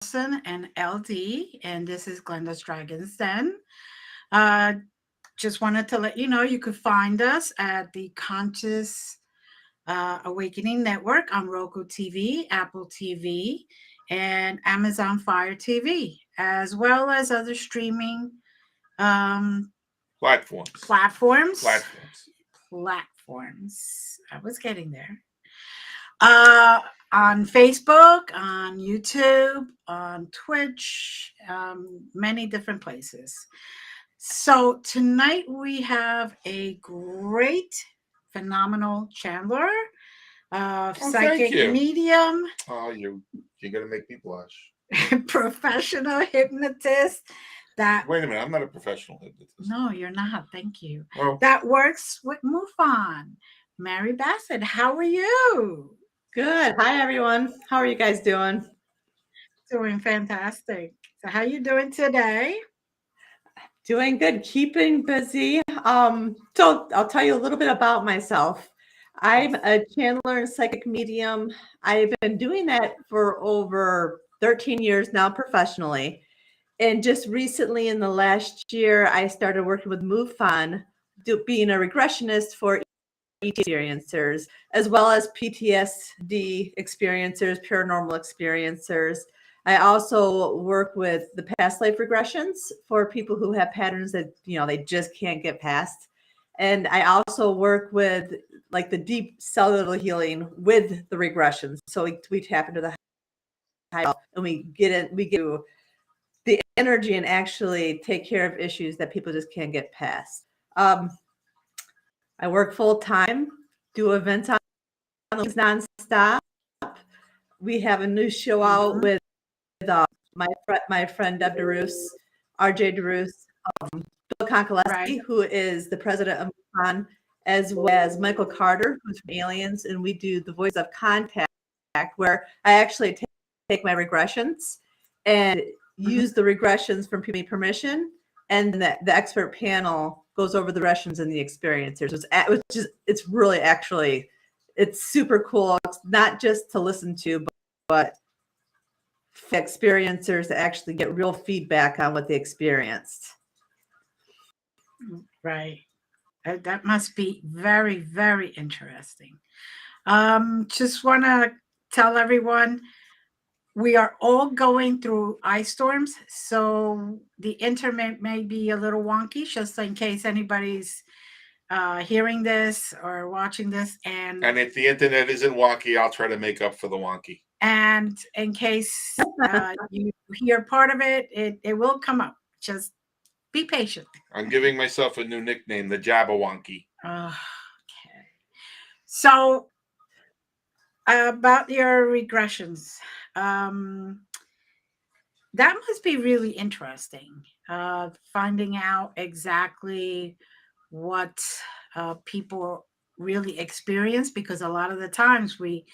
and LD, and this is Glenda's Dragon's Den. Uh, just wanted to let you know you could find us at the Conscious Awakening Network on Roku TV, Apple TV, and Amazon Fire TV, as well as other streaming um, Platforms. platforms. Platforms. Platforms. I was getting there. Uh, on Facebook, on YouTube, on Twitch, many different places. So tonight we have a great, phenomenal Chandler, Oh, thank psychic you. medium, Oh, you're gonna make me blush. professional hypnotist. That Wait a minute, I'm not a professional hypnotist. no, you're not. Thank you. Well, That works with MUFON. Mary Bassett, how are you? Good. Hi, everyone. How are you guys doing? Doing fantastic. So how you doing today? Doing good. Keeping busy. So I'll tell you a little bit about myself. I'm Yes. a channeler and psychic medium. I've been doing that for over 13 years now professionally. And just recently in the last year, I started working with MUFON, being a regressionist for experiencers, as well as PTSD experiencers, paranormal experiencers. I also work with the past life regressions for people who have patterns that they just can't get past. And I also work with like the deep cellular healing with the regressions. So we tap into the high and we get the energy and actually take care of issues that people just can't get past. I work full time, do events on nonstop. We have a new show out Mhm. with my friend Deb DeRoos, RJ DeRoos, Bill Right. Konkolesky, who is the president of MUFON, as well as Michael Carter, who's from Aliens, and we do the Voice of Contact, where I actually take my regressions and Mhm. use the regressions from permission, and then the expert panel goes over the regressions and the experiencers. It's really actually it's super cool. It's not just to listen to, but experiencers to actually get real feedback on what they experienced. Right. That must be very, very interesting. Just want to tell everyone we are all going through ice storms, so the internet may be a little wonky, just in case anybody's hearing this or watching this, and if the internet isn't wonky, I'll try to make up for the wonky. and in case you hear part of it, it will come up. Just be patient. I'm giving myself a new nickname, the Jabberwocky. Okay. So about your regressions, um, that must be really interesting. Finding out exactly what people really experience, because a lot of the times we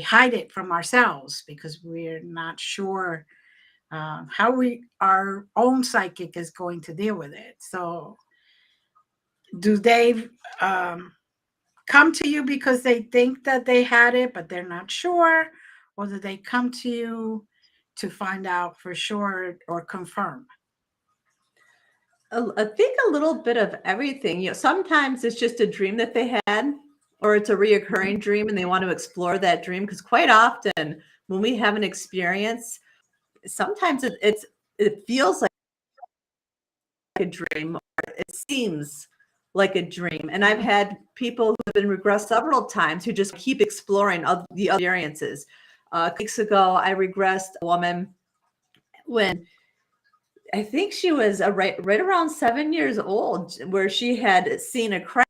hide it from ourselves because we're not sure how we our own psychic is going to deal with it. So, do they come to you because they think that they had it, but they're not sure, or do they come to you to find out for sure or confirm? I think a little bit of everything. Sometimes it's just a dream that they had, or it's a Mhm. reoccurring dream, and they want to explore that dream. Because quite often, when we have an experience, sometimes it feels like a dream, or it seems like a dream. And I've Mhm. had people who have been regressed several times who just keep exploring the other experiences. Weeks ago, I regressed a woman when I think she was right around 7 years old, where she had seen a crap,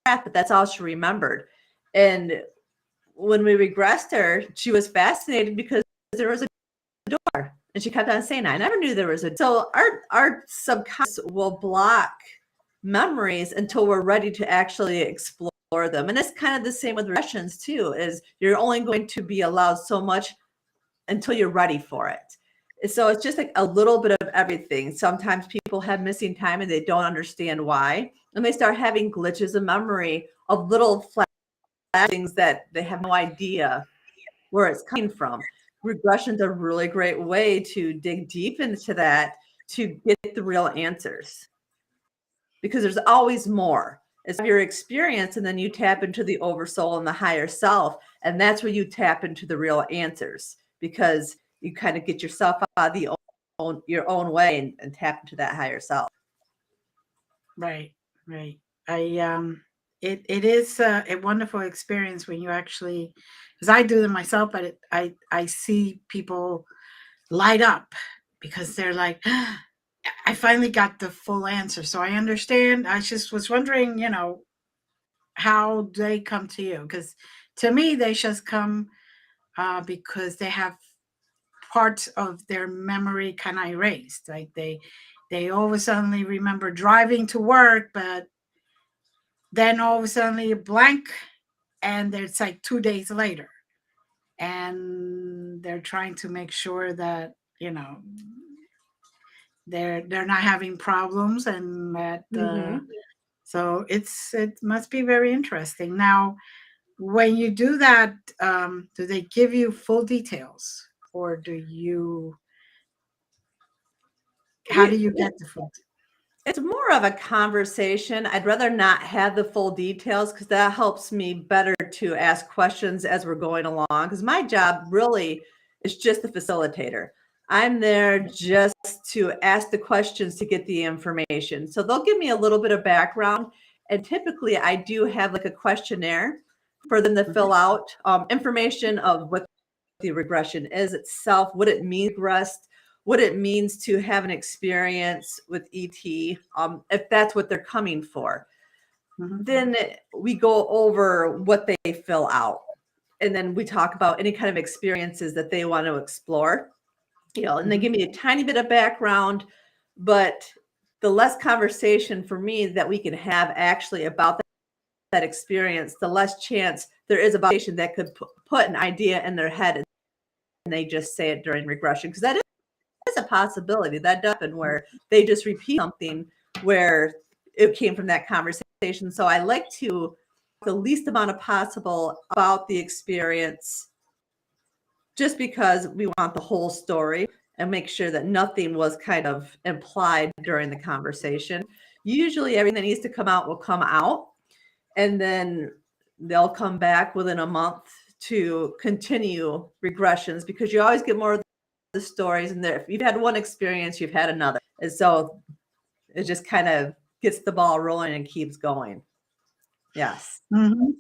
but that's all she remembered. And when we regressed her, she was fascinated because there was a door, and she kept on saying, "I never knew there was a." So our subconscious will block memories until we're ready to actually explore them, and it's kind of the same with regressions too. Is you're only going to be allowed so much until you're ready for it. So it's just like a little bit of everything. Sometimes people have missing time and they don't understand why. And they start having glitches of memory of little flash things that they have no idea where it's coming from. regression's a really great way to dig deep into that to get the real answers, because there's always more. It's your experience, and then you tap into the oversoul and the higher self, and that's where you tap into the real answers, because you kind of get yourself out of your own way and tap into that higher self. Right, right. It is a wonderful experience when you actually, because I do them myself, but I see people light up because they're like, I finally got the full answer, so I understand. I just was wondering, how they come to you, because to me they just come because they have parts of their memory kind of erased. Like they all of a sudden remember driving to work, but then all of a sudden a blank, and it's like 2 days later, and they're trying to make sure that they're not having problems, and that Mm-hmm. so it must be very interesting. Now, when you do that, do they give you full details, or how do you get the full? It's more of a conversation. I'd rather not have the full details, because that helps me better to ask questions as we're going along. Because my job really is just the facilitator. I'm there just to ask the questions to get the information. So they'll give me a little bit of background. And typically, I do have like a questionnaire for them to fill out, information of what the regression is itself, what it means to regress, what it means to have an experience with ET, if that's what they're coming for. Mhm. Then we go over what they fill out. And then we talk about any kind of experiences that they want to explore. And they give me a tiny bit of background, but the less conversation for me that we can have actually about that experience, the less chance there is about that could put an idea in their head and they just say it during regression, because that is a possibility. That does happen, where they just repeat something where it came from that conversation. So I like to the least amount of possible about the experience, just because we want the whole story and make sure that nothing was kind of implied during the conversation. Usually everything that needs to come out will come out, and then they'll come back within a month to continue regressions, because you always get more of the stories, and if you've had one experience, you've had another, and so it just kind of gets the ball rolling and keeps going. Yes. Mhm.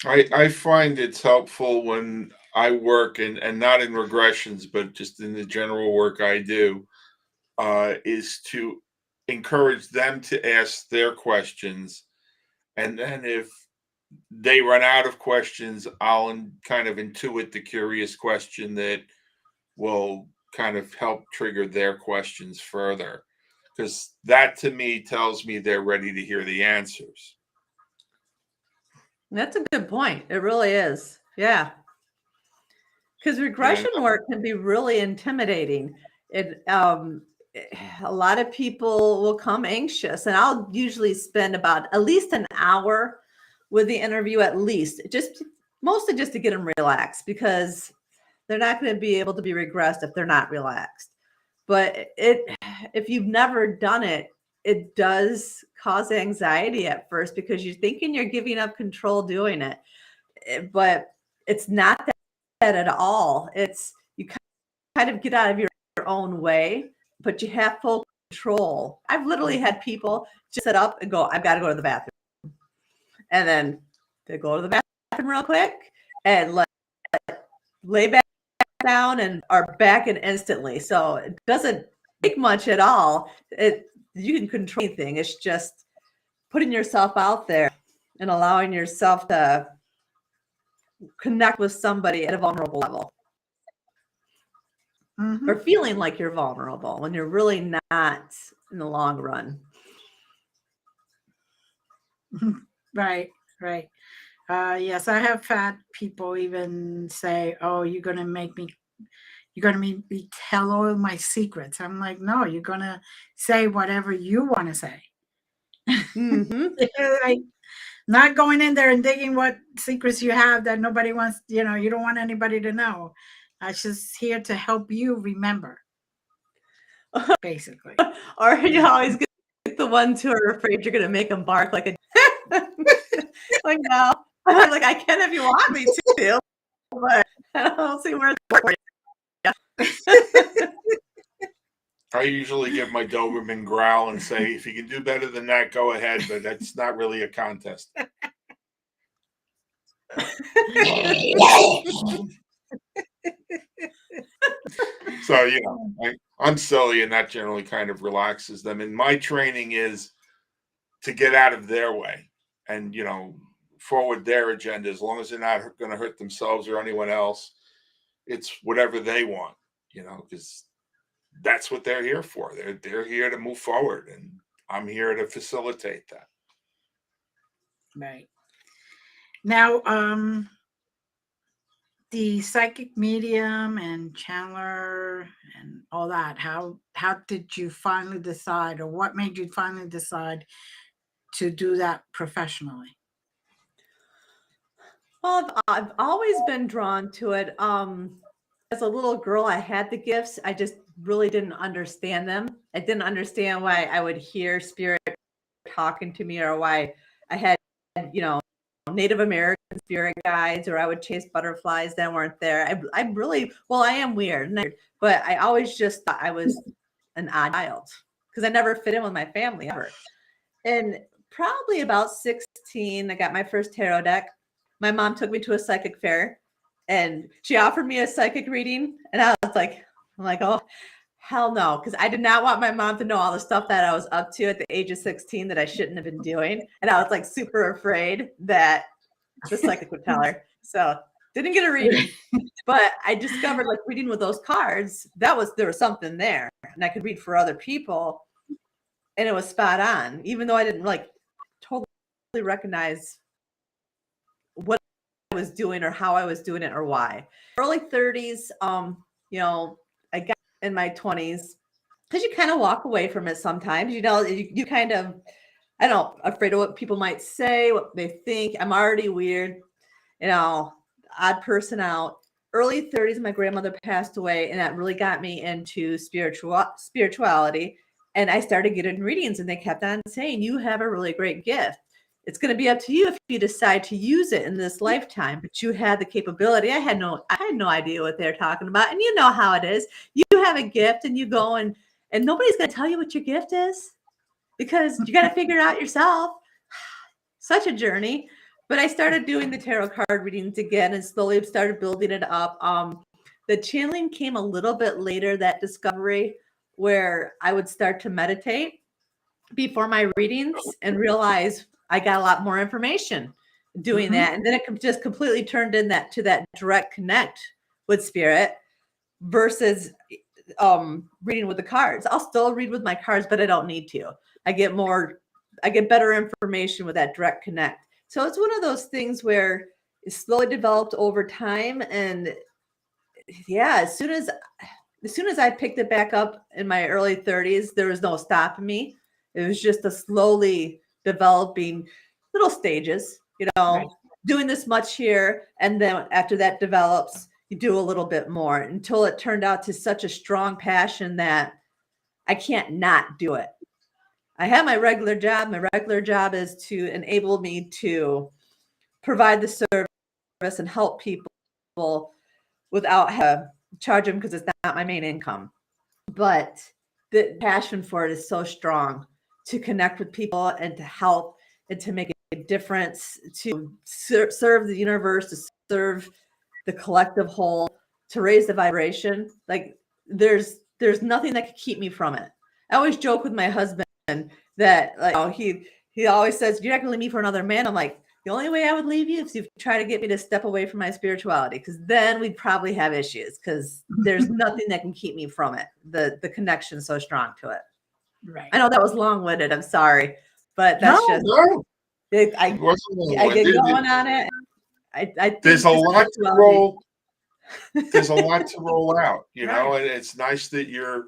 I find it's helpful when I work, and not in regressions, but just in the general work I do, is to encourage them to ask their questions. And then if they run out of questions, I'll kind of intuit the curious question that will kind of help trigger their questions further. Because that to me tells me they're ready to hear the answers. That's a good point. It really is. Yeah. Because And regression work can be really intimidating. It a lot of people will come anxious, and I'll usually spend about at least an hour with the interview, at least, just mostly just to get them relaxed, because they're not going to be able to be regressed if they're not relaxed. But if you've never done it, it does cause anxiety at first, because you're thinking you're giving up control doing it. But it's not that at all. It's you kind of get out of your own way, but you have full control. I've literally had people just sit up and go, I've got to go to the bathroom. And then they go to the bathroom real quick and lay back down and are back in instantly. So it doesn't take much at all. You can control anything. It's just putting yourself out there and allowing yourself to connect with somebody at a vulnerable level, Mhm. or feeling like you're vulnerable when you're really not in the long run. Right, right. Yes, I have had people even say, "Oh, you're gonna make me tell all my secrets." I'm like, "No, you're gonna say whatever you want to say." Mm-hmm. Like, not going in there and digging what secrets you have that nobody wants. You don't want anybody to know. I just here to help you remember, basically. Or you always get the ones who are afraid you're gonna make them bark like a like, no. I'm like, I can if you want me to, but I don't see where it's for I usually give my Doberman growl and say, if you can do better than that, go ahead, but that's not really a contest. So, I'm silly, and that generally kind of relaxes them. And my training is to get out of their way and, forward their agenda, as long as they're not going to hurt themselves or anyone else. It's whatever they want, because that's what they're here for. They're here to move forward, and I'm here to facilitate that. Right. Now, the psychic medium and channeler and all that, how did you finally decide, or what made you finally decide to do that professionally? Well, I've always been drawn to it. As a little girl, I had the gifts. I just really didn't understand them. I didn't understand why I would hear spirit talking to me, or why I had, you know, Native American spirit guides, or I would chase butterflies that weren't there. I really, well, I am weird, but I always just thought I was an odd child because I never fit in with my family ever. And probably about 16, I got my first tarot deck. My mom took me to a psychic fair and she offered me a psychic reading. And I'm like, oh, hell no. Because I did not want my mom to know all the stuff that I was up to at the age of 16 that I shouldn't have been doing. And I was like super afraid that the psychic would tell her. So didn't get a reading. But I discovered, like, reading with those cards, there was something there. And I could read for other people. And it was spot on, even though I didn't totally recognize what I was doing or how I was doing it or why. Early 30s, I got in my 20s because you kind of walk away from it sometimes. You kind of, I don't know, afraid of what people might say, what they think. I'm already weird, odd person out. Early 30s, my grandmother passed away, and that really got me into spirituality. And I started getting readings, and they kept on saying, you have a really great gift. It's going to be up to you if you decide to use it in this lifetime, but you had the capability. I had no idea what they're talking about. And you know how it is. You have a gift and you go and nobody's going to tell you what your gift is because you got to figure it out yourself. Such a journey. But I started doing the tarot card readings again and slowly started building it up. The channeling came a little bit later, that discovery, where I would start to meditate before my readings and realize I got a lot more information doing that. And then it just completely turned to that direct connect with spirit versus reading with the cards. I'll still read with my cards, but I don't need to. I get better information with that direct connect. So it's one of those things where it slowly developed over time. And yeah, as soon as I picked it back up in my early 30s, there was no stopping me. It was just a slowly developing little stages, Right. doing this much here. And then after that develops, you do a little bit more until it turned out to such a strong passion that I can't not do it. I have my regular job. My regular job is to enable me to provide the service and help people without having to charge them because it's not my main income. But the passion for it is so strong to connect with people and to help and to make a difference, to serve the universe, to serve the collective whole, to raise the vibration. Like there's nothing that could keep me from it. I always joke with my husband that he always says, you're not going to leave me for another man. I'm like, the only way I would leave you is if you try to get me to step away from my spirituality, because then we'd probably have issues because there's nothing that can keep me from it. The connection's so strong to it. Right. I know that was long-winded. I'm sorry, but that's No. I get going on it. I think there's a lot to roll. There's a lot to roll out, Right. and it's nice that you're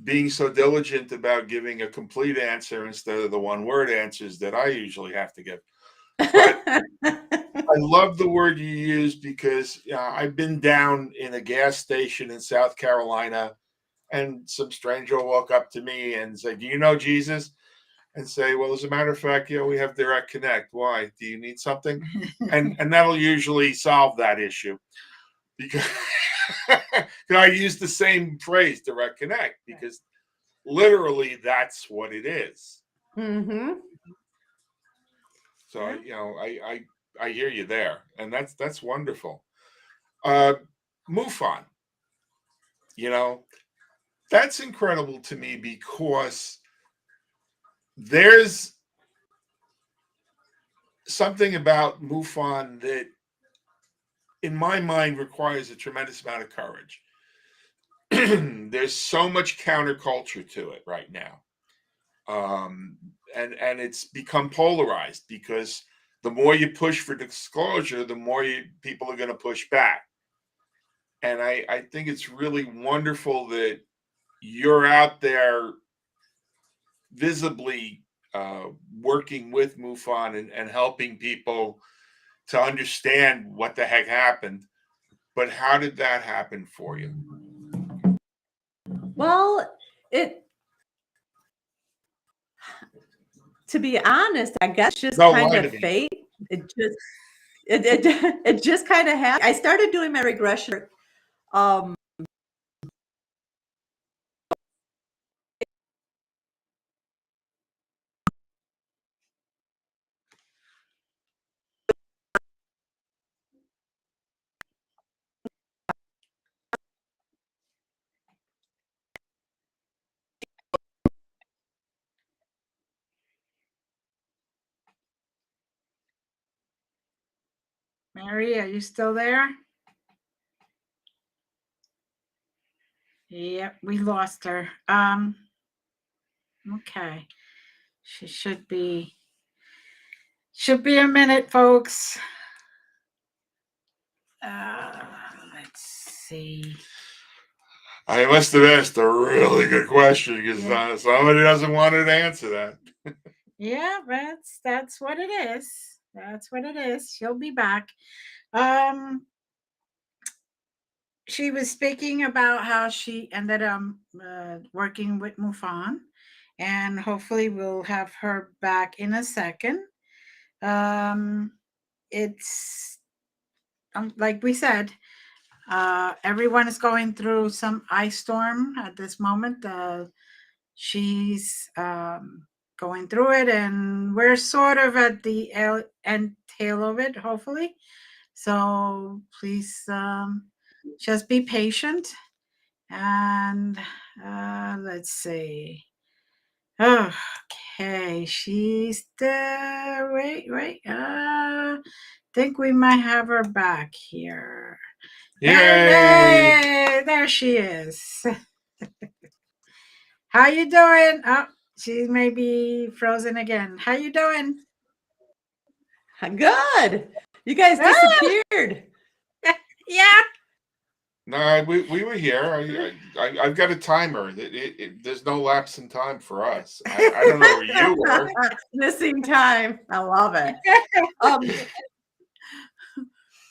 being so diligent about giving a complete answer instead of the one-word answers that I usually have to give. But I love the word you use because I've been down in a gas station in South Carolina, and some stranger will walk up to me and say, "Do you know Jesus?" And say, "Well, as a matter of fact, we have direct connect. Why? Do you need something?" And that'll usually solve that issue because I use the same phrase, direct connect, because literally that's what it is. Mm-hmm. So Yeah. I hear you there, and that's wonderful. MUFON, that's incredible to me because there's something about MUFON that, in my mind, requires a tremendous amount of courage. There's so much counterculture to it right now, and it's become polarized because the more you push for disclosure, the more people are going to push back. And I think it's really wonderful that you're out there visibly working with MUFON and helping people to understand what the heck happened. But how did that happen for you? Well, it to be honest, I guess just No, kind lie of to me. fate. It just kind of happened. I started doing my regression. Um, Mary, are you still there? Yep, we lost her. Okay. She should be a minute, folks. Let's see. I must have asked a really good question because somebody doesn't want to answer that. Yeah, that's what it is. That's what it is. She'll be back. She was speaking about how she ended up working with MUFON, and hopefully we'll have her back in a second. It's like we said, everyone is going through some ice storm at this moment. She's going through it, and we're sort of at the end tail of it, hopefully. So please just be patient. And let's see. Okay, she's there. Wait. Think we might have her back here. Yay! There she is. How you doing? Oh, she may be frozen again. How you doing? good. You guys disappeared. Yeah. No, we were here. I've got a timer. There's no lapse in time for us. I don't know where you were. Missing time. I love it.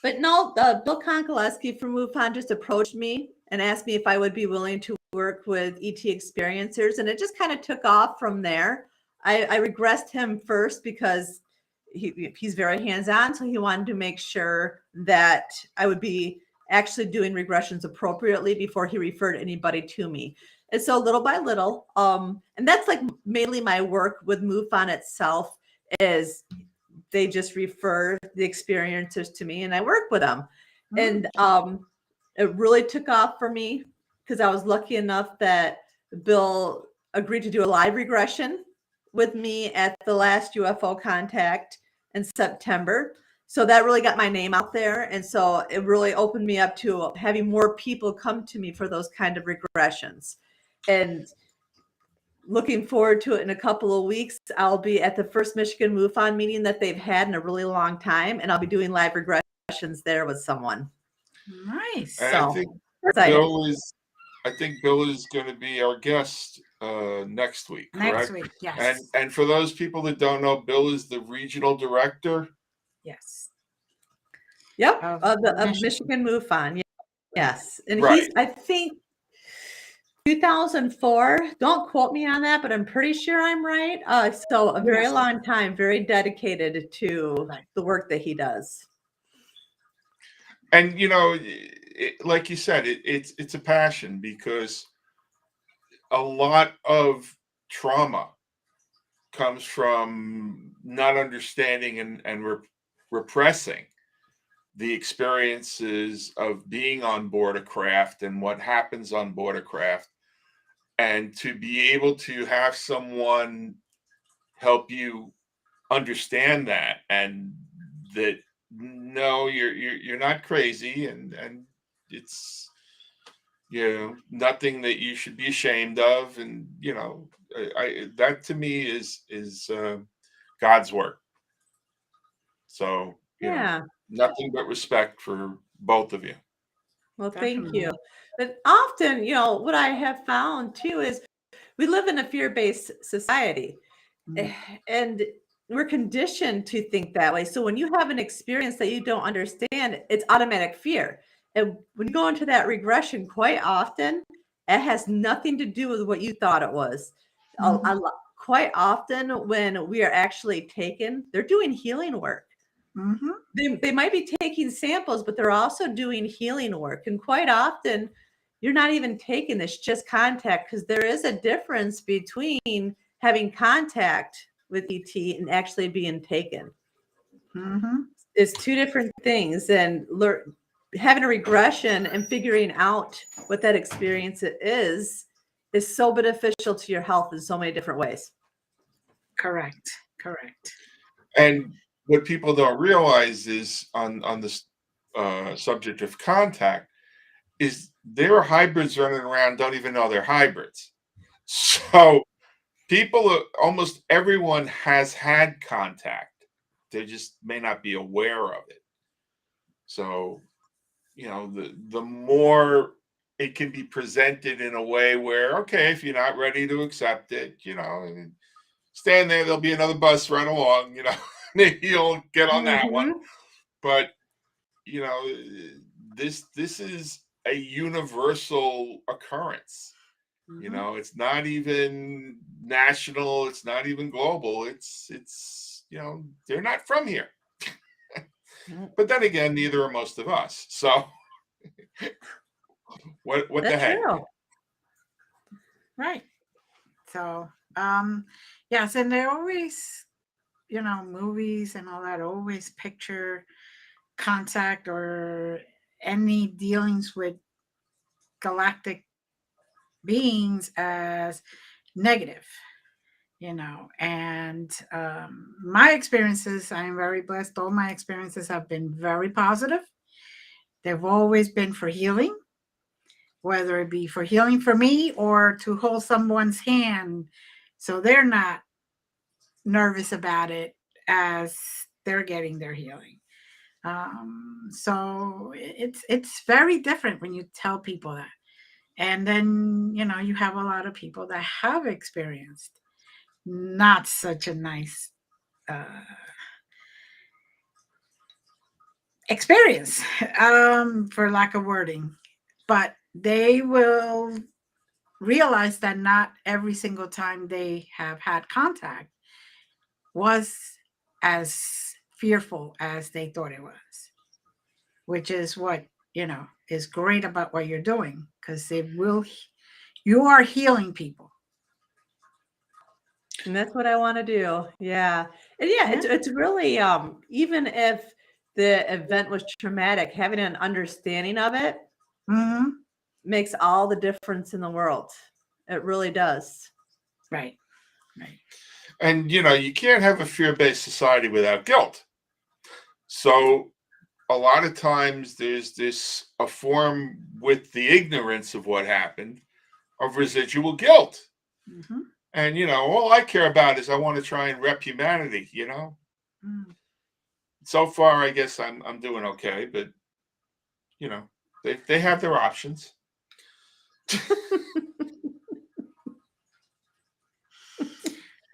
But no, Bill Konkoleski from MUFON just approached me and asked me if I would be willing to work with ET experiencers, and it just kind of took off from there. I regressed him first because he's very hands-on, so he wanted to make sure that I would be actually doing regressions appropriately before he referred anybody to me. And so little by little, and that's like mainly my work with MUFON itself is they just refer the experiencers to me and I work with them. And it really took off for me because I was lucky enough that Bill agreed to do a live regression with me at the last UFO contact in September. So that really got my name out there. And so it really opened me up to having more people come to me for those kind of regressions. And looking forward to it in a couple of weeks. I'll be at the first Michigan MUFON meeting that they've had in a really long time, and I'll be doing live regressions there with someone. Nice. And So I think excited. Bill is going to be our guest next week, correct? Next week, yes. And for those people that don't know, Bill is the regional director. Yes. Yep, of of Michigan. Michigan MUFON, Right. yes, and he's, Right. I think, 2004. Don't quote me on that, but I'm pretty sure I'm right. So a very Yes. long time, very dedicated to Right. the work that he does. And like you said, it's a passion because a lot of trauma comes from not understanding and repressing the experiences of being on board a craft and what happens on board a craft, and to be able to have someone help you understand that, and that no, you're not crazy, and it's nothing that you should be ashamed of, and I that to me is God's work. So Yeah. nothing but respect for both of you. Well, thank you. Definitely. But often, what I have found too is we live in a fear-based society. Mm. Eh, and we're conditioned to think that way. So when you have an experience that you don't understand, it's automatic fear. And when you go into that regression, quite often, it has nothing to do with what you thought it was. Mhm. Quite often, when we are actually taken, they're doing healing work. Mhm. They might be taking samples, but they're also doing healing work. And quite often, you're not even taking this, just contact, because there is a difference between having contact with ET and actually being taken. Mhm. It's two different things. And having a regression and figuring out what that experience is so beneficial to your health in so many different ways. Correct. Correct. And what people don't realize is on this subject of contact is there are hybrids running around don't even know they're hybrids. So almost everyone has had contact. They just may not be aware of it. So the more it can be presented in a way where, okay, if you're not ready to accept it, stand there, there'll be another bus right along, maybe you'll get on that one. Mhm. But you know this is a universal occurrence. Mhm. It's not even national, it's not even global, it's they're not from here. Mm, But then again, neither are most of us, so what the that's heck. true. Right. So, yes, and they always, movies and all that always picture contact or any dealings with galactic beings as negative, and my experiences, I am very blessed. All my experiences have been very positive. They've always been for healing, whether it be for healing for me or to hold someone's hand so they're not nervous about it as they're getting their healing. So it's very different when you tell people that, and then you have a lot of people that have experienced not such a nice uh, experience, for lack of wording, but they will realize that not every single time they have had contact was as fearful as they thought it was, which is what is great about what you're doing, because you are healing people. And that's what I want to do. Yeah. And yeah, Yeah. it's really even if the event was traumatic, having an understanding of it Hmm. makes all the difference in the world. It really does. Right. Right. And you can't have a fear-based society without guilt. So a lot of times there's this a form with the ignorance of what happened of residual guilt. Hmm. And all I care about is I want to try and rep humanity. Mm. So far I guess I'm doing okay, but you know they have their options.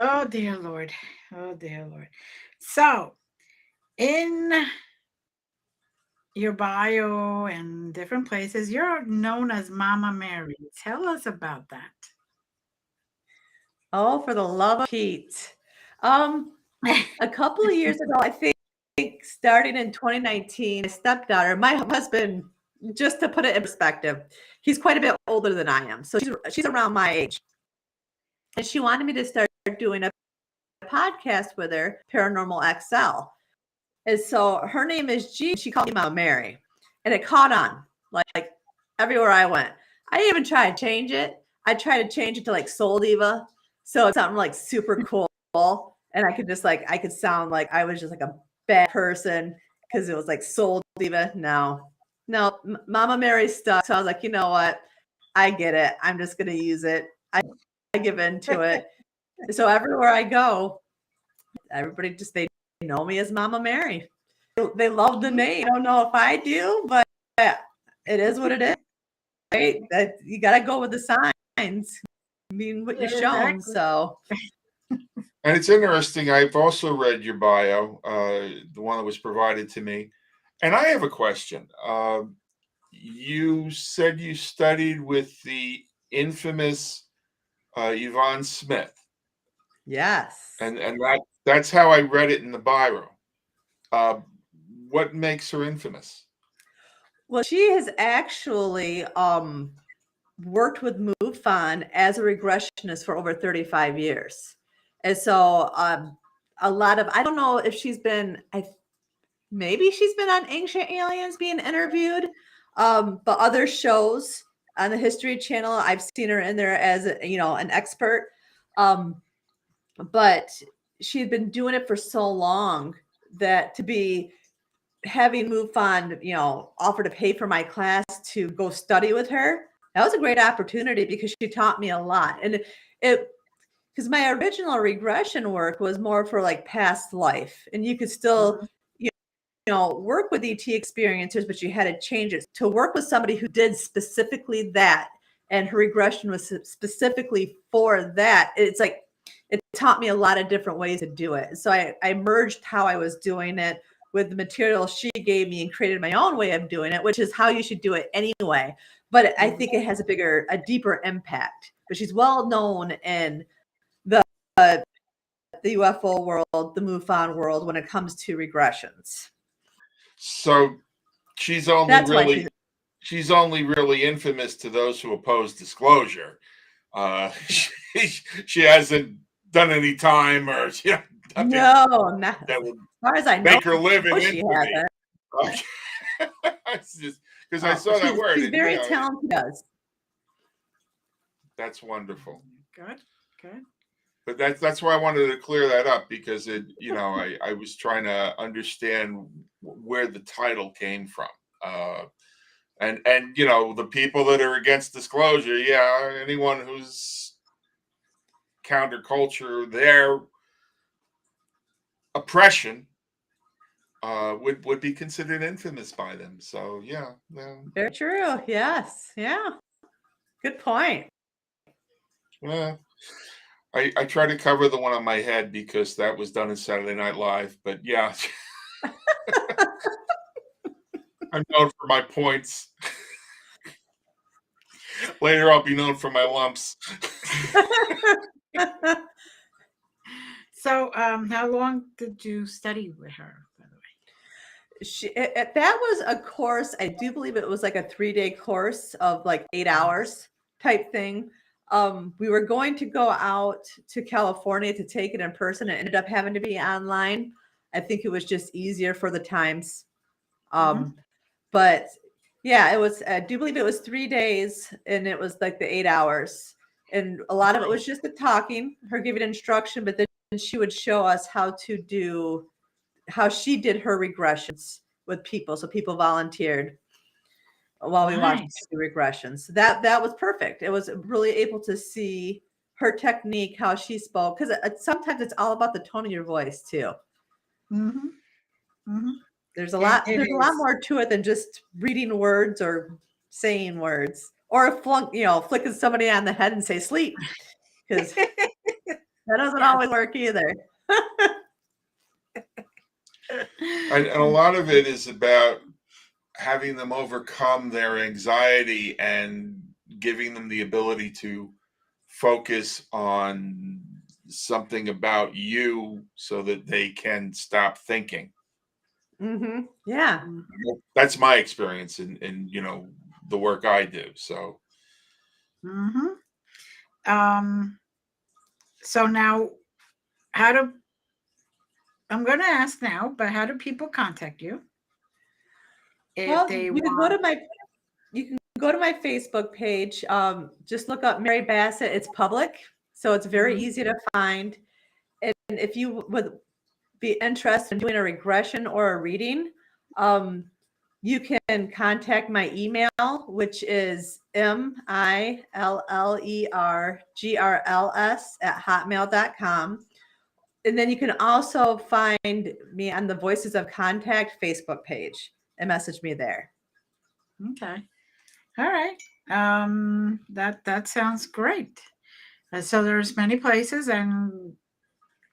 Oh dear Lord. Oh dear Lord. So in your bio and different places, you're known as Mama Mary. Tell us about that. Oh, for the love of Pete. Um, a couple of years ago, I think starting in 2019, my stepdaughter, my husband, just to put it in perspective, he's quite a bit older than I am. So she's around my age. And she wanted me to start doing a podcast with her, Paranormal XL. And so her name is G. She called me Mama Mary. And it caught on like everywhere I went. I even tried to change it. I tried to change it to like Soul Diva. So it's something like super cool. And I could just like, I could sound like I was just like a bad person because it was like Soul Diva. No, Mama Mary stuck. So I was like, you know what? I get it. I'm just going to use it. I give into it. So everywhere I go, everybody just, they know me as Mama Mary. They love the name. I don't know if I do, but it is what it is, right? That you got to go with the signs, mean what you're shown. Exactly. So And it's interesting. I've also read your bio, the one that was provided to me, and I have a question. You said you studied with the infamous Yvonne Smith, yes. and that's how I read it in the bio. Uh, what makes her infamous? Well, she has actually worked with MoveFun as a regressionist for over 35 years. And so a lot of, I don't know if she's been, maybe she's been on Ancient Aliens being interviewed, but other shows on the History Channel, I've seen her in there as, an expert. But she had been doing it for so long that to be having MoveFund, offer to pay for my class to go study with her, that was a great opportunity because she taught me a lot. And it, because my original regression work was more for like past life, and you could still, Mhm. work with ET experiencers, but you had to change it to work with somebody who did specifically that. And her regression was specifically for that. It's like, it taught me a lot of different ways to do it. So I merged how I was doing it with the material she gave me and created my own way of doing it, which is how you should do it anyway. But I think it has a deeper impact. But she's well known in the the UFO world, the MUFON world, when it comes to regressions. So she's only That's why she's really she's only really infamous to those who oppose disclosure. She hasn't done any time or nothing no, not that as would far as I know. make her live in She infamy. hasn't. Okay. It's just because I saw that word, She's and very talented. that's wonderful. Good, good. But that's why I wanted to clear that up because I was trying to understand where the title came from. And the people that are against disclosure, yeah, anyone who's counterculture, their oppression would be considered infamous by them. So yeah, Very true. Yes. Yeah. Good point. yeah. I try to cover the one on my head because that was done in Saturday Night Live. But yeah, I'm known for my points. Later, I'll be known for my lumps. So, how long did you study with her, by the way? That was a course. I do believe it was like a 3-day course of like 8 hours type thing. We were going to go out to California to take it in person. It ended up having to be online. I think it was just easier for the times. Mhm. But yeah, it was. I do believe it was 3 days, and it was like the 8 hours, and a lot of it was Nice. just the talking, her giving instruction, but then she would show us how she did her regressions with people. So people volunteered while we watched Nice. the regressions. That was perfect. It was really able to see her technique, how she spoke, because sometimes it's all about the tone of your voice too. Mhm. Mhm. There's a It lot. it There's a lot is. more to it than just reading words or saying words, or flicking somebody on the head and say sleep, because that doesn't Yes. always work either. And a lot of it is about having them overcome their anxiety and giving them the ability to focus on something about you so that they can stop thinking. Yeah. That's my experience in the work I do. So Mm-hmm. Um, so now, how do I'm going to ask now, but how do people contact you if Well, they you can go want? to my Facebook page. Just look up Mary Bassett. It's public, so it's very Mhm. easy to find. And if you would be interested in doing a regression or a reading, um, you can contact my email, which is millergrls@hotmail.com. And then you can also find me on the Voices of Contact Facebook page and message me there. Okay. All right. That sounds great. So there's many places and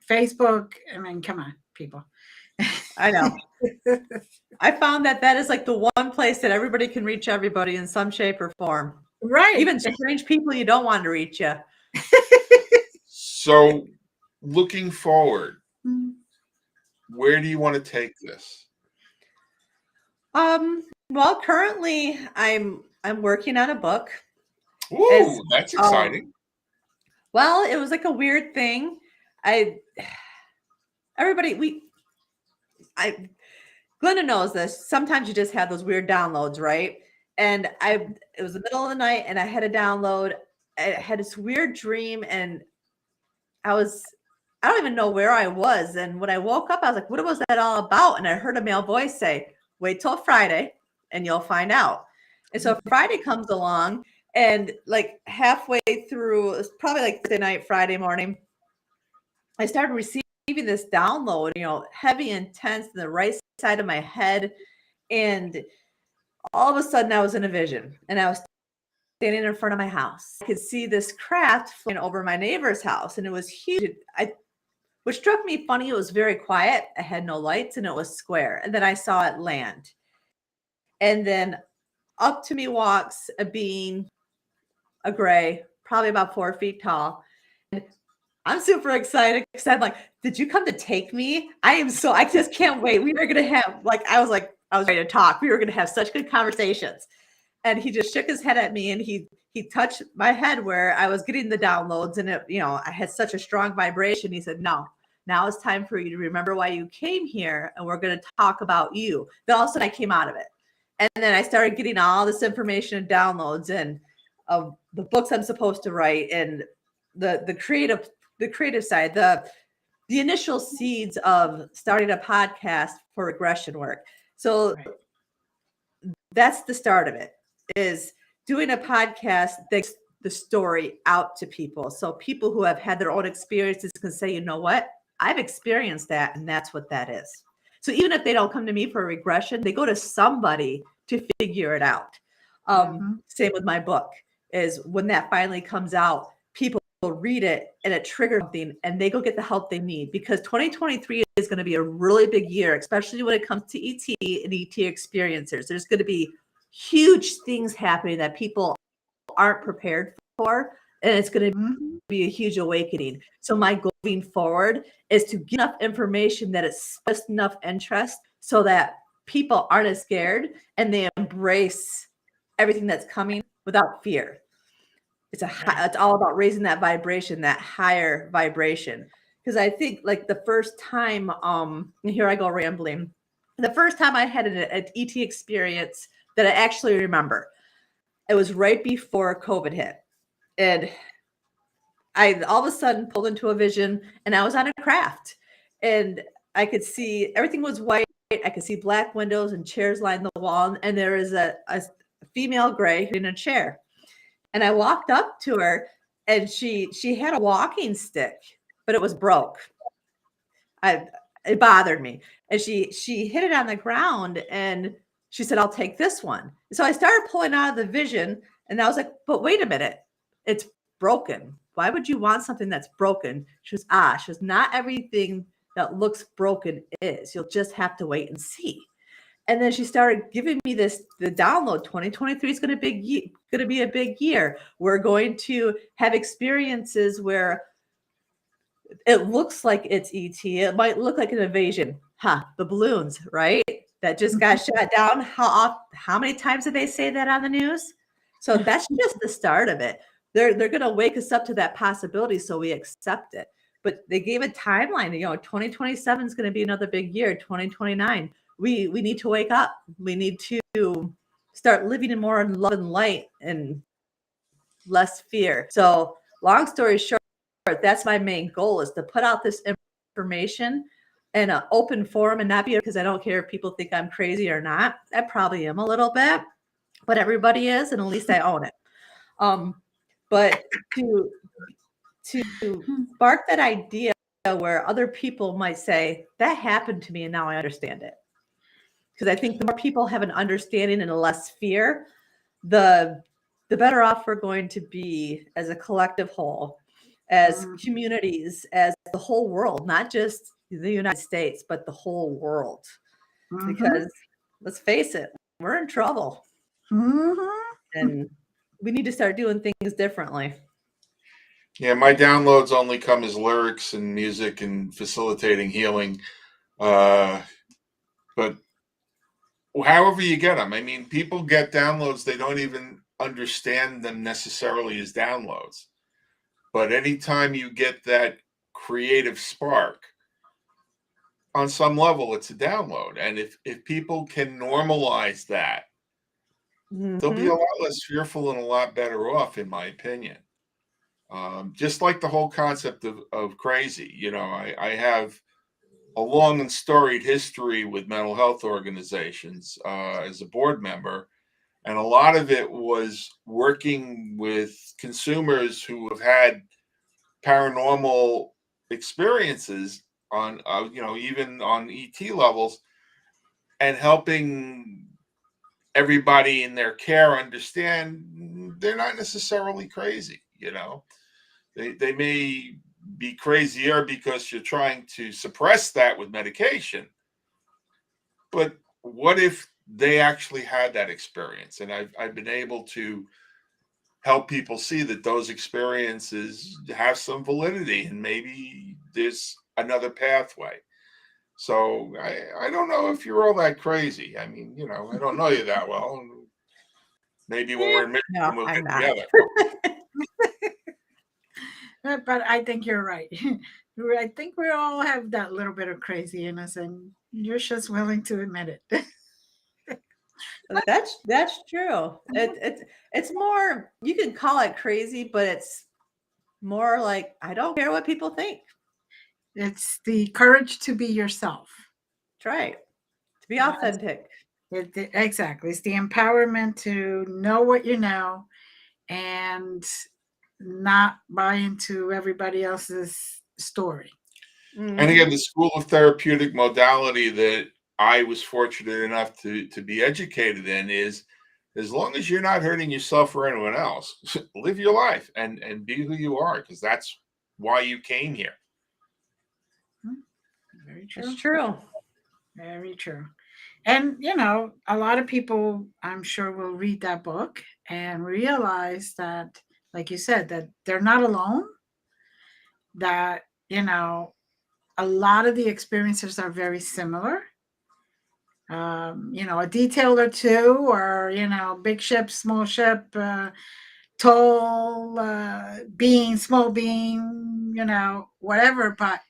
Facebook. I mean, come on, people. I know. I found that is like the one place that everybody can reach everybody in some shape or form. Right. Even strange people you don't want to reach you. so looking forward, Mm. where do you want to take this? Well, currently I'm working on a book. As Ooh, that's exciting. well, it was like a weird thing. I everybody we I Glenda knows this. Sometimes you just have those weird downloads, right? And it was the middle of the night and I had a download. I had this weird dream and I don't even know where I was. And when I woke up, I was like, what was that all about? And I heard a male voice say, wait till Friday and you'll find out. And so Friday comes along and like halfway through, it's probably like Thursday night, Friday morning, I started receiving this download, heavy, intense in the right side of my head. And all of a sudden I was in a vision and I was standing in front of my house. I could see this craft flying over my neighbor's house and it was huge. Which struck me funny, it was very quiet. I had no lights and it was square. And then I saw it land. And then up to me walks a being, a gray, probably about 4 feet tall. And I'm super excited because I'm like, did you come to take me? I just can't wait. We were going to have, I was ready to talk. We were going to have such good conversations. And he just shook his head at me and he touched my head where I was getting the downloads and I had such a strong vibration. He said, no, now it's time for you to remember why you came here and we're going to talk about you. Then all of a sudden I came out of it. And then I started getting all this information and downloads and the books I'm supposed to write and the creative side, the initial seeds of starting a podcast for regression work. So Right. that's the start of it, is doing a podcast that gets the story out to people. So people who have had their own experiences can say, you know what? I've experienced that, and that's what that is. So even if they don't come to me for a regression, they go to somebody to figure it out. Mhm. Same with my book, is when that finally comes out, people read it and it triggers something and they go get the help they need, because 2023 is going to be a really big year, especially when it comes to ET and ET experiencers. There's going to be huge things happening that people aren't prepared for, and it's going to Mhm. be a huge awakening. So my goal moving forward is to get enough information that it's just enough interest so that people aren't as scared and they embrace everything that's coming without fear. Right. It's all about raising that vibration, that higher vibration. Because I think like the first time, and here I go rambling. The first time I had an ET experience that I actually remember, it was right before COVID hit. And I all of a sudden pulled into a vision and I was on a craft. And I could see everything was white. I could see black windows and chairs lined the wall. And there is a female gray in a chair. And I walked up to her and she had a walking stick, but it was broke. I It bothered me. And she hit it on the ground and she said, I'll take this one. So I started pulling out of the vision and I was like, but wait a minute, it's broken. Why would you want something that's broken? She was not everything that looks broken is. You'll just have to wait and see. And then she started giving me the download. 2023 is going to be a big year. We're going to have experiences where it looks like it's ET. It might look like an invasion. The balloons, right? That just got shot down. How many times did they say that on the news? So that's just the start of it. They're going to wake us up to that possibility, so we accept it. But they gave a timeline. 2027 is going to be another big year. 2029. We need to wake up. We need to start living in more love and light and less fear. So long story short, that's my main goal, is to put out this information in an open forum, and not be, because I don't care if people think I'm crazy or not. I probably am a little bit, but everybody is, and at least I own it. But to spark that idea where other people might say, that happened to me and now I understand it. Because I think the more people have an understanding and less fear, the better off we're going to be as a collective whole, as communities, as the whole world, not just the United States, but the whole world. Because let's face it, we're in trouble. And we need to start doing things differently. Yeah, my downloads only come as lyrics and music and facilitating healing. But however you get them, I mean, people get downloads, they don't even understand them necessarily as downloads. But anytime you get that creative spark, on some level, it's a download. And if people can normalize that, they'll be a lot less fearful and a lot better off, in my opinion. Just like the whole concept of crazy. I have a long and storied history with mental health organizations as a board member. And a lot of it was working with consumers who have had paranormal experiences on, even on ET levels, and helping everybody in their care understand they're not necessarily crazy. They may be crazier because you're trying to suppress that with medication. But what if they actually had that experience? And I've been able to help people see that those experiences have some validity, and maybe there's another pathway. So I don't know if you're all that crazy. I mean, I don't know you that well. Maybe when we're in No, Michigan, we'll I'm get not. together. But I think you're right. I think we all have that little bit of crazy in us, and you're just willing to admit it. That's true. It's more, you can call it crazy, but it's more like, I don't care what people think. It's the courage to be yourself. That's right. To be That's authentic. exactly. It's the empowerment to know what you know and not buy into everybody else's story. And again, the school of therapeutic modality that I was fortunate enough to be educated in is, as long as you're not hurting yourself or anyone else, live your life and be who you are, because that's why you came here. Very true. It's true. Very true. And, a lot of people, I'm sure, will read that book and realize that, like you said, that they're not alone, that, a lot of the experiences are very similar. A detail or two, or, big ship, small ship, tall being, small being, whatever. But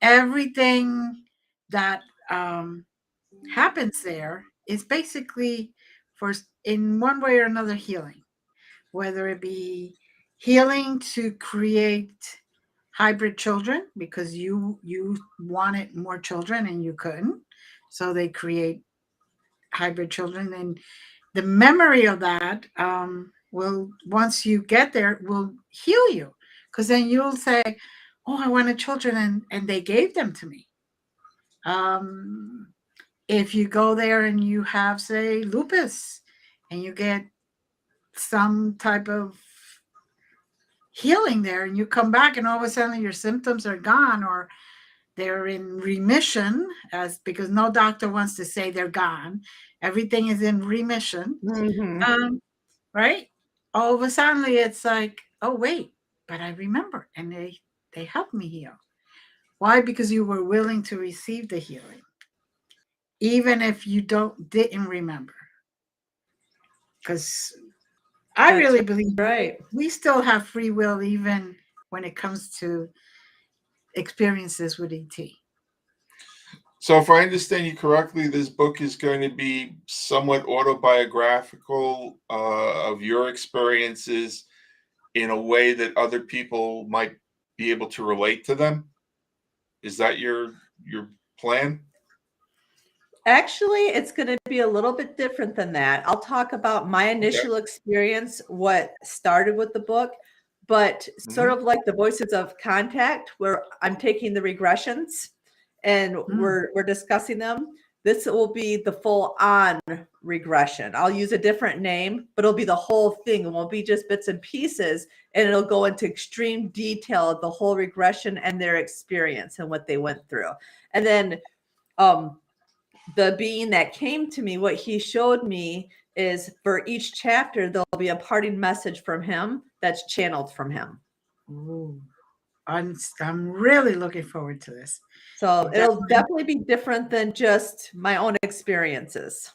everything that happens there is basically for, in one way or another, healing, whether it be healing to create hybrid children because you wanted more children and you couldn't, so they create hybrid children, and the memory of that will, once you get there, will heal you, because then you'll say, oh, I wanted children, and they gave them to me. If you go there and you have, say, lupus, and you get some type of healing there, and you come back and all of a sudden your symptoms are gone, or they're in remission, as because no doctor wants to say they're gone. Everything is in remission. Mhm. Right? All of a sudden it's like, oh wait, but I remember, and they helped me heal. Why? Because you were willing to receive the healing, even if you didn't remember. Because I That's really believe right. we still have free will, even when it comes to experiences with ET. So, if I understand you correctly, this book is going to be somewhat autobiographical of your experiences in a way that other people might be able to relate to them. Is that your plan? Actually, it's going to be a little bit different than that. I'll talk about my Okay. initial experience, what started with the book, but sort Hmm. of like the Voices of Contact, where I'm taking the regressions and Mm, we're discussing them. This will be the full on regression. I'll use a different name, but it'll be the whole thing. It won't be just bits and pieces, and it'll go into extreme detail of the whole regression and their experience and what they went through. And then um the being that came to me, what he showed me is for each chapter, there'll be a parting message from him that's channeled from him. ooh, I'm really looking forward to this. So It it'll definitely. definitely be different than just my own experiences.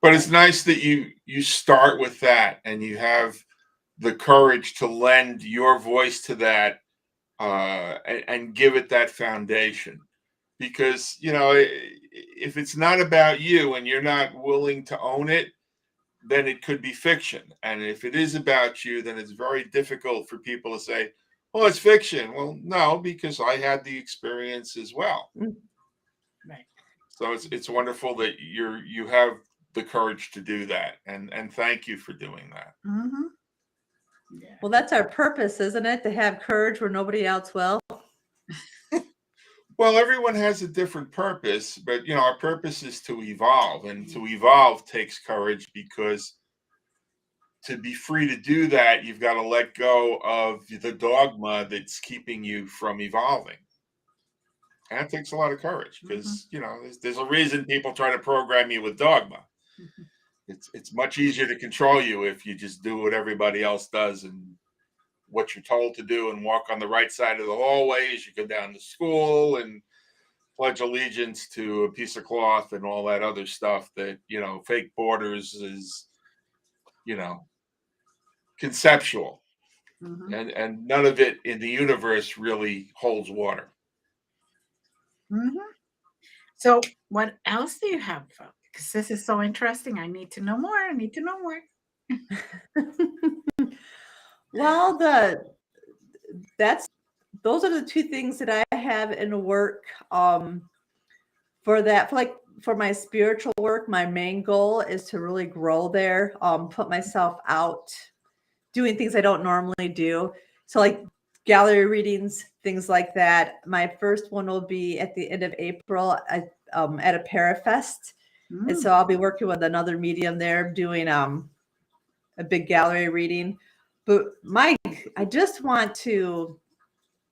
But it's nice that you start with that and you have the courage to lend your voice to that and give it that foundation. Because if it's not about you and you're not willing to own it, then it could be fiction. And if it is about you, then it's very difficult for people to say, "Well, it's fiction." Well, no, because I had the experience as well. Mm. Right. So it's wonderful that you have the courage to do that, and thank you for doing that. Mm-hmm. Yeah. Well, that's our purpose, isn't it? To have courage where nobody else will. Well, everyone has a different purpose, but our purpose is to evolve, and to evolve takes courage because to be free to do that, you've got to let go of the dogma that's keeping you from evolving. And that takes a lot of courage Mm-hmm. because there's a reason people try to program you with dogma. Mm-hmm. It's much easier to control you if you just do what everybody else does and what you're told to do and walk on the right side of the hallway as you go down to school and pledge allegiance to a piece of cloth and all that other stuff that fake borders is you know conceptual, Mm-hmm. and none of it in the universe really holds water. Mm-hmm. So, what else do you have? Because this is so interesting. I need to know more. I need to know more. Well, the that's those are the two things that I have in the work. For that, for my spiritual work, my main goal is to really grow there, put myself out doing things I don't normally do. So like gallery readings, things like that. My first one will be at the end of April at a Parafest. And so Mm, I'll be working with another medium there doing a big gallery reading. But I just want to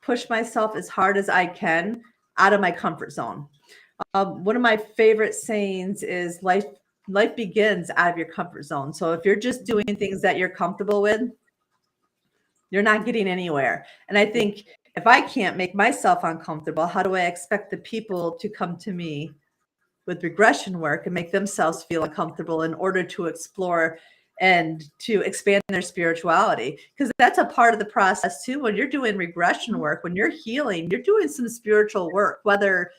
push myself as hard as I can out of my comfort zone. One of my favorite sayings is life begins out of your comfort zone. So if you're just doing things that you're comfortable with, you're not getting anywhere. And I think if I can't make myself uncomfortable, how do I expect the people to come to me with regression work and make themselves feel uncomfortable in order to explore and to expand their spirituality? Because that's a part of the process too. When you're doing regression work, when you're healing, you're doing some spiritual work, whether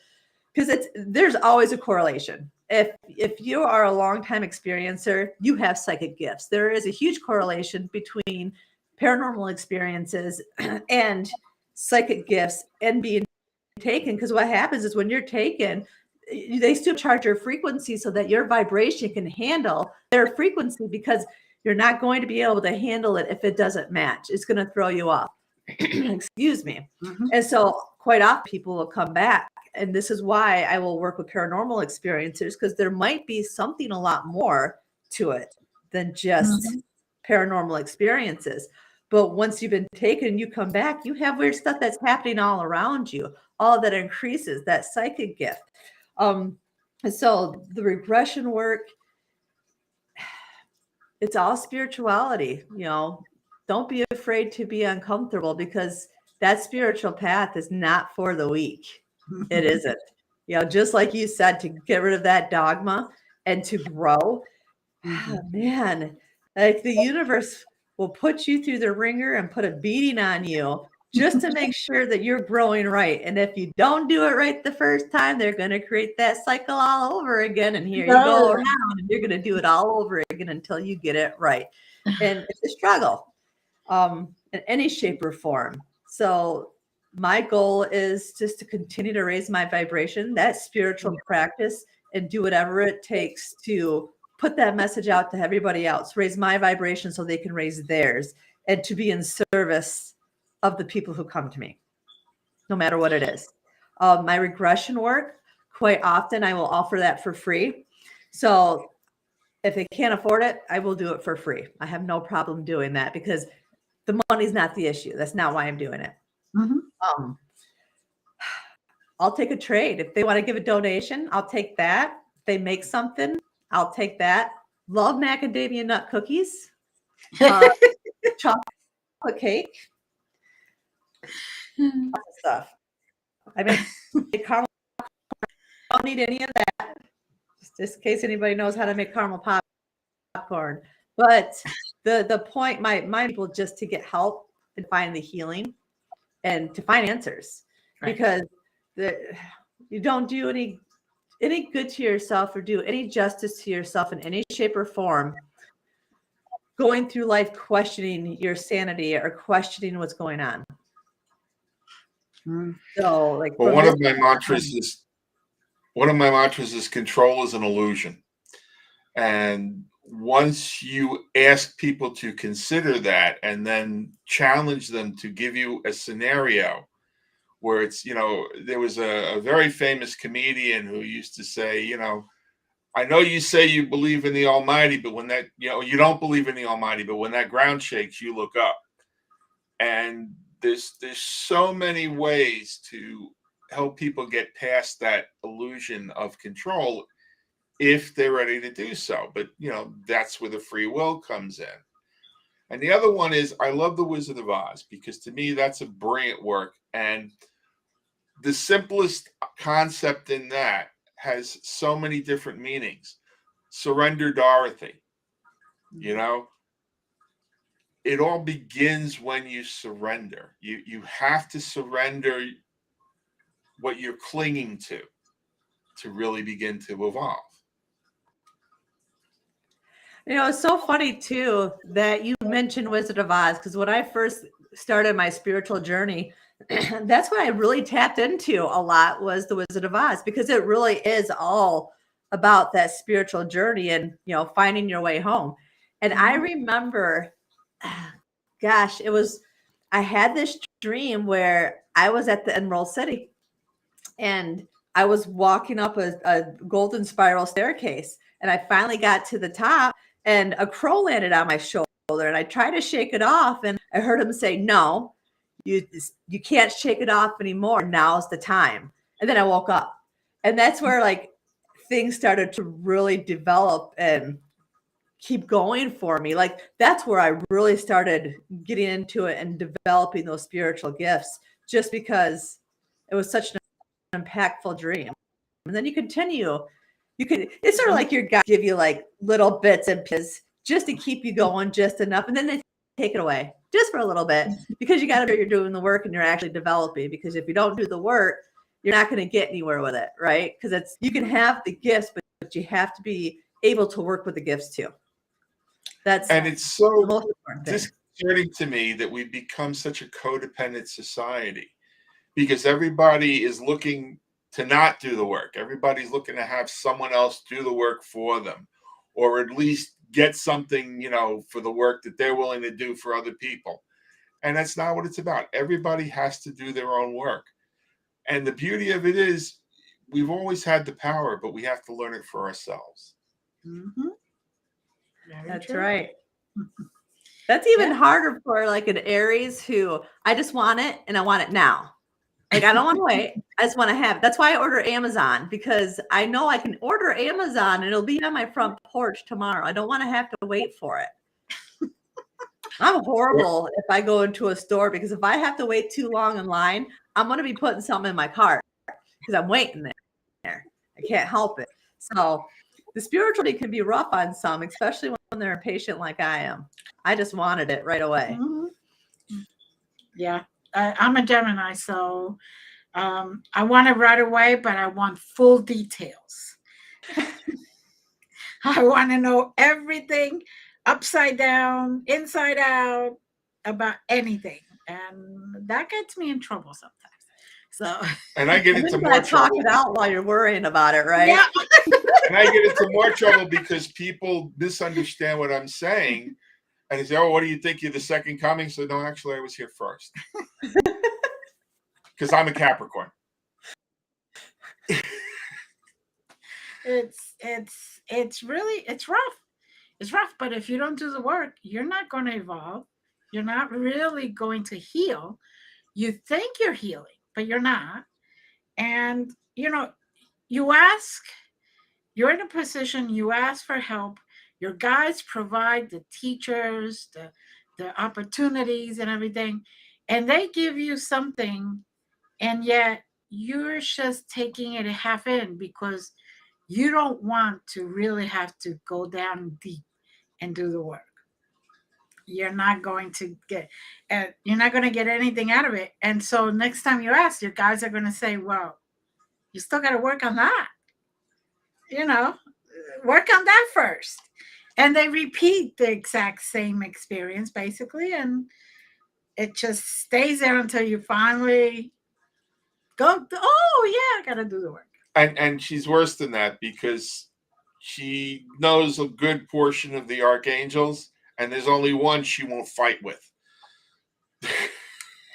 because there's always a correlation. If you are a long time experiencer, you have psychic gifts. There is a huge correlation between paranormal experiences and psychic gifts and being taken. Because what happens is when you're taken, they supercharge your frequency so that your vibration can handle their frequency, because you're not going to be able to handle it if it doesn't match. It's going to throw you off. Excuse me. mhm, And so quite often people will come back. And this is why I will work with paranormal experiencers, because there might be something a lot more to it than just mhm, paranormal experiences. But once you've been taken, you come back, you have weird stuff that's happening all around you. All that increases that psychic gift. And so the regression work, it's all spirituality, Don't be afraid to be uncomfortable, because that spiritual path is not for the weak. It isn't. Just like you said, to get rid of that dogma and to grow. Man, like the universe will put you through the ringer and put a beating on you just to make sure that you're growing right. And if you don't do it right the first time, they're going to create that cycle all over again. And here you go around, and you're going to do it all over again until you get it right. And it's a struggle in any shape or form. So my goal is just to continue to raise my vibration, that spiritual practice, and do whatever it takes to put that message out to everybody else, raise my vibration so they can raise theirs, and to be in service of the people who come to me, no matter what it is. My regression work, quite often I will offer that for free. So if they can't afford it, I will do it for free. I have no problem doing that, because the money's not the issue. That's not why I'm doing it. I'll take a trade. If they want to give a donation, I'll take that. If they make something, I'll take that. Love macadamia nut cookies, chocolate cake, lots of stuff. I make caramel. I don't need any of that, just in case anybody knows how to make caramel popcorn. But the point, my people, just to get help and find the healing and to find answers, because you don't do any good to yourself or do any justice to yourself in any shape or form going through life questioning your sanity or questioning what's going on. So, like, well, one of my mantras is control is an illusion. And once you ask people to consider that and then challenge them to give you a scenario where it's, there was a very famous comedian who used to say, I know you say you believe in the Almighty, but when that, you don't believe in the Almighty, but when that ground shakes, you look up. And there's so many ways to help people get past that illusion of control if they're ready to do so. But, that's where the free will comes in. And the other one is, I love the Wizard of Oz, because to me, that's a brilliant work. And the simplest concept in that has so many different meanings. Surrender, Dorothy. It all begins when you surrender. You have to surrender what you're clinging to really begin to evolve. It's so funny too that you mentioned Wizard of Oz, because when I first started my spiritual journey, that's what I really tapped into a lot, was the Wizard of Oz, because it really is all about that spiritual journey and, finding your way home. And I remember, gosh, I had this dream where I was at the Emerald City and I was walking up a golden spiral staircase, and I finally got to the top, and a crow landed on my shoulder, and I tried to shake it off, and I heard him say, "No, you can't shake it off anymore. Now's the time." And then I woke up, and that's where, like, things started to really develop and keep going for me. Like, that's where I really started getting into it and developing those spiritual gifts, just because it was such an impactful dream. And then you continue. It's sort of like your God give you like little bits and pieces just to keep you going just enough, and then they take it away just for a little bit, because you got to know you're doing the work and you're actually developing. Because if you don't do the work, you're not going to get anywhere with it, right? Because you can have the gifts, but you have to be able to work with the gifts too. And it's so the most important thing. disconcerting to me that we've become such a codependent society, because everybody is looking to not do the work. Everybody's looking to have someone else do the work for them, or at least get something, for the work that they're willing to do for other people. And that's not what it's about. Everybody has to do their own work. And the beauty of it is, we've always had the power, but we have to learn it for ourselves. That's right. That's even Yeah. harder for like an Aries who I just want it and I want it now. Like I don't want to wait. I just want to have it. That's why I order Amazon, because I know I can order Amazon and it'll be on my front porch tomorrow. I don't want to have to wait for it. I'm horrible if I go into a store, because if I have to wait too long in line, I'm going to be putting something in my cart because I'm waiting there. I can't help it. So the spirituality can be rough on some, especially when they're impatient like I am. I just wanted it right away. Mhm. Yeah. I'm a Gemini, so I want it right away, but I want full details. I want to know everything upside down, inside out, about anything. And that gets me in trouble sometimes. So, And I get And then into you more gotta talk trouble. it out while you're worrying about it, right? yeah. And I get into more trouble because people misunderstand what I'm saying. And they say, "Oh, what do you think? You're the second coming?" So no, actually, I was here first. Because I'm a Capricorn. It's really it's rough. It's rough, but if you don't do the work, you're not going to evolve. You're not really going to heal. You think you're healing, but you're not. And you ask, you're in a position, you ask for help. Your guides provide the teachers, the opportunities and everything, and they give you something, and yet you're just taking it half in because you don't want to really have to go down deep and do the work. You're not going to get you're not going to get anything out of it. And so next time you ask, your guys are going to say, well, you still got to work on that, you know, work on that first. And they repeat the exact same experience basically, and it just stays there until you finally go, oh yeah, I got to do the work. And she's worse than that because she knows a good portion of the archangels, and there's only one she won't fight with.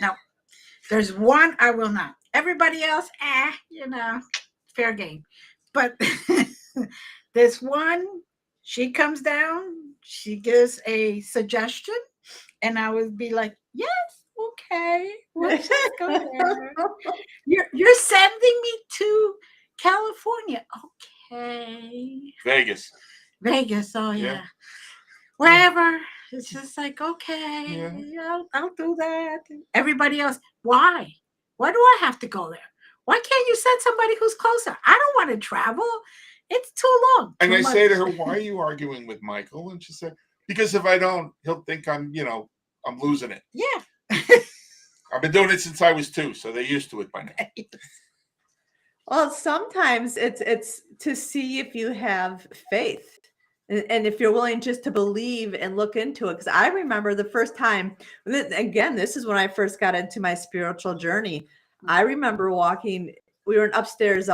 No, there's one I will not. Everybody else, fair game. But this one, she comes down, she gives a suggestion, and I would be like, yes, okay, let's just go there. You're sending me to California. Okay. Vegas. Vegas, oh Yeah. yeah. Wherever. It's just like, okay, Yeah. I'll do that. Everybody else, why? Why do I have to go there? Why can't you send somebody who's closer? I don't want to travel. It's too long. And too I much. say to her, "Why are you arguing with Michael?" And she said, "Because if I don't, he'll think I'm losing it. Yeah. I've been doing it since I was 2, so they're used to it by now." Well, sometimes it's to see if you have faith and if you're willing just to believe and look into it. Because I remember the first time, again, this is when I first got into my spiritual journey. I remember walking, we were in upstairs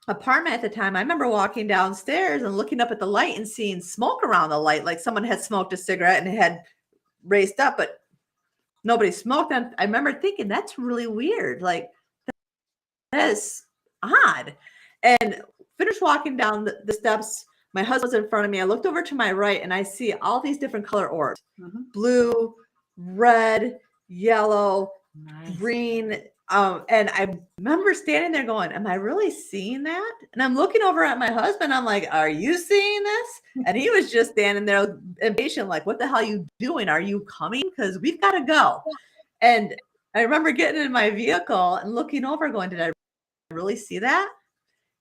apartment at the time. I remember walking downstairs and looking up at the light and seeing smoke around the light, like someone had smoked a cigarette and it had raised up, but nobody smoked. And I remember thinking, that's really weird. Like, that is odd. And finished walking down the steps. My husband's in front of me. I looked over to my right and I see all these different color orbs: blue, red, yellow, Nice. green. And I remember standing there going, am I really seeing that? And I'm looking over at my husband. I'm like, are you seeing this? And he was just standing there impatient, like, what the hell are you doing? Are you coming? Because we've got to go. And I remember getting in my vehicle and looking over, going, did I really see that?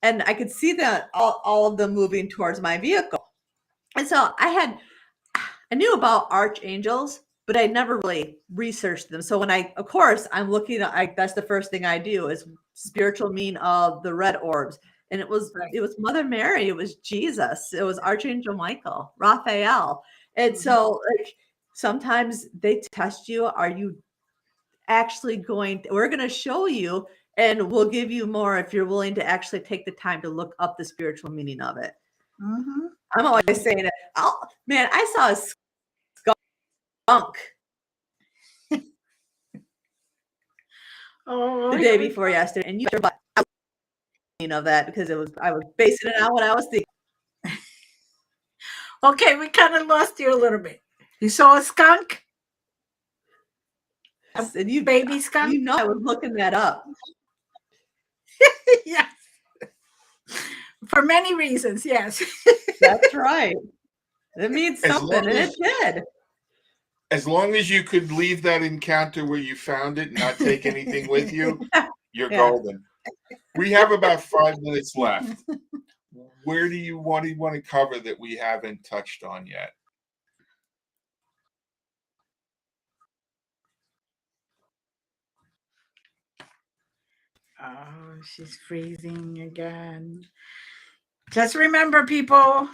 And I could see that all of them moving towards my vehicle. And so I knew about archangels, but I never really researched them. So when of course, I'm looking at, that's the first thing I do is spiritual meaning of the red orbs. And it was Mother Mary, it was Jesus, it was Archangel Michael, Raphael. And so like sometimes they test you. Are you actually we're going to show you, and we'll give you more if you're willing to actually take the time to look up the spiritual meaning of it. I'm always saying it. Man, I saw a skunk the day before yesterday, and you know that because I was basing it on what I was thinking. Okay, we kind of lost you a little bit. You saw a skunk? A Yes, and baby skunk? you know I was looking that up. Yes. For many reasons, yes. That's right. It means As something, long and it as did. as long as you could leave that encounter where you found it and not take anything with you, you're Yeah. golden. We have about 5 minutes left. Where do you want to cover that we haven't touched on yet? Oh, she's freezing again. Just remember, people,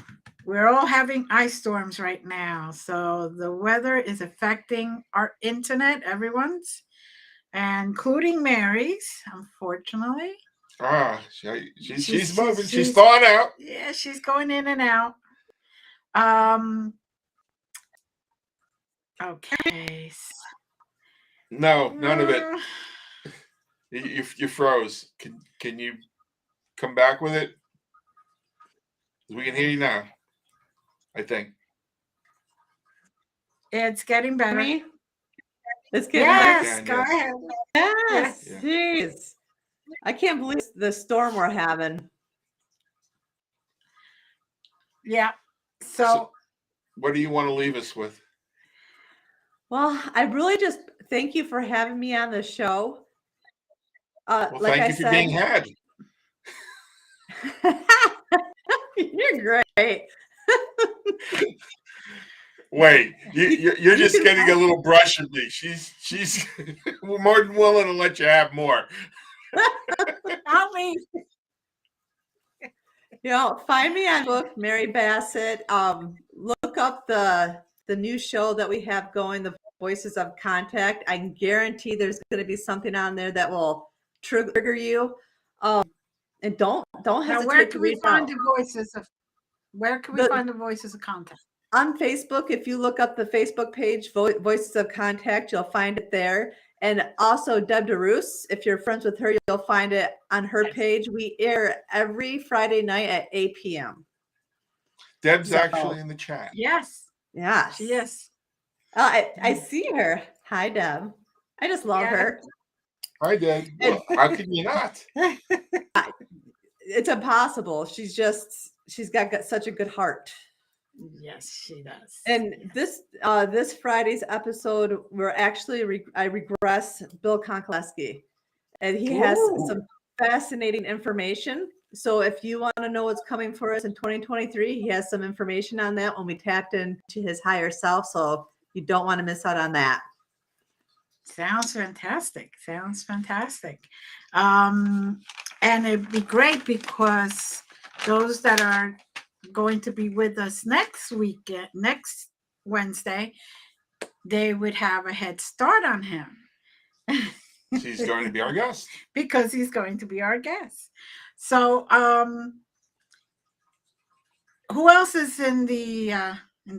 we're all having ice storms right now. So the weather is affecting our internet, everyone's, including Mary's, unfortunately. She's moving. She's thawing out. Yeah, she's going in and out. Okay. No, none of it. You froze. Can you come back with it? We can hear you now. I think. It's getting better. Me? It's getting Yes, Can, go yes. ahead. Yes. Yeah. Jeez. I can't believe the storm we're having. Yeah. So, So what do you want to leave us with? Well, I really just thank you for having me on the show. Well, Like thank I you for said, being had. you're great. Wait, you're You just can getting a find, little brush of me. She's more than willing to let you have more. I'll leave. find me on book Mary Bassett. Look up the new show that we have going, The Voices of Contact. I can guarantee there's going to be something on there that will trigger you. And don't Now, hesitate where to can we reach find out. the voices of contact? On Facebook, if you look up the Facebook page, Voices of Contact, you'll find it there. And also Deb DeRoos, if you're friends with her, you'll find it on her Yes. page. We air every Friday night at 8 p.m. Deb's So, actually in the chat. Yes, yes. she is. I see her. Hi, Deb. I just love Yeah. her. Hi, Deb. Well, how can you not? It's impossible. She's got such a good heart. Yes, she does. And this Friday's episode, I regress Bill Konkoleski, and he has some fascinating information. So if you want to know what's coming for us in 2023, he has some information on that when we tapped into his higher self. So you don't want to miss out on that. Sounds fantastic. And it'd be great because those that are going to be with us next Wednesday, they would have a head start on him. She's going to be our guest. Because he's going to be our guest. So who else is in the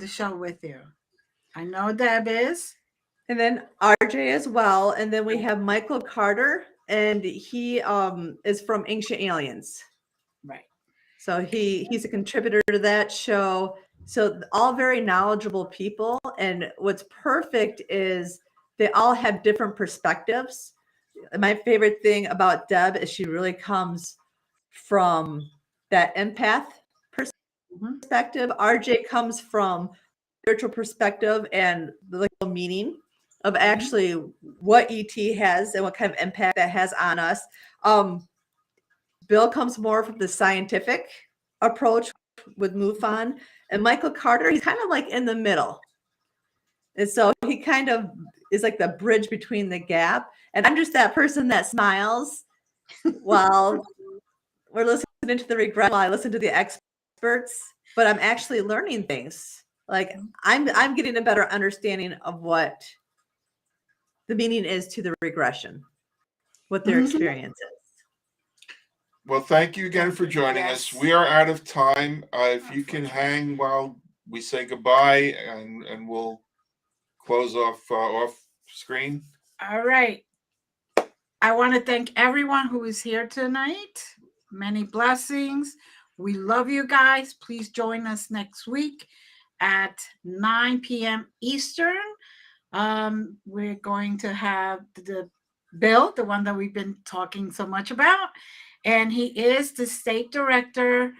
show with you? I know Deb is. And then RJ as well. And then we have Michael Carter, and he is from Ancient Aliens. Right. So he's a contributor to that show. So all very knowledgeable people. And what's perfect is they all have different perspectives. My favorite thing about Deb is she really comes from that empath perspective. RJ comes from spiritual perspective and the meaning of actually what ET has and what kind of impact that has on us. Bill comes more from the scientific approach with MUFON, and Michael Carter, he's kind of like in the middle. And so he kind of is like the bridge between the gap. And I'm just that person that smiles while we're listening to the regret, while I listen to the experts, but I'm actually learning things. Like I'm getting a better understanding of what the meaning is to the regression, what their experience is. Well, thank you again for joining us. We are out of time. If you can hang while we say goodbye, and we'll close off screen. All right. I want to thank everyone who is here tonight. Many blessings. We love you guys. Please join us next week. at 9 p.m. Eastern. We're going to have the Bill, the one that we've been talking so much about, and he is the state director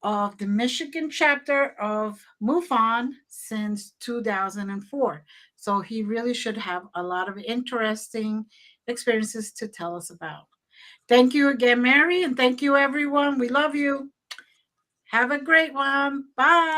of the Michigan chapter of MUFON since 2004. So he really should have a lot of interesting experiences to tell us about. Thank you again, Mary, and thank you, everyone. We love you. Have a great one. Bye.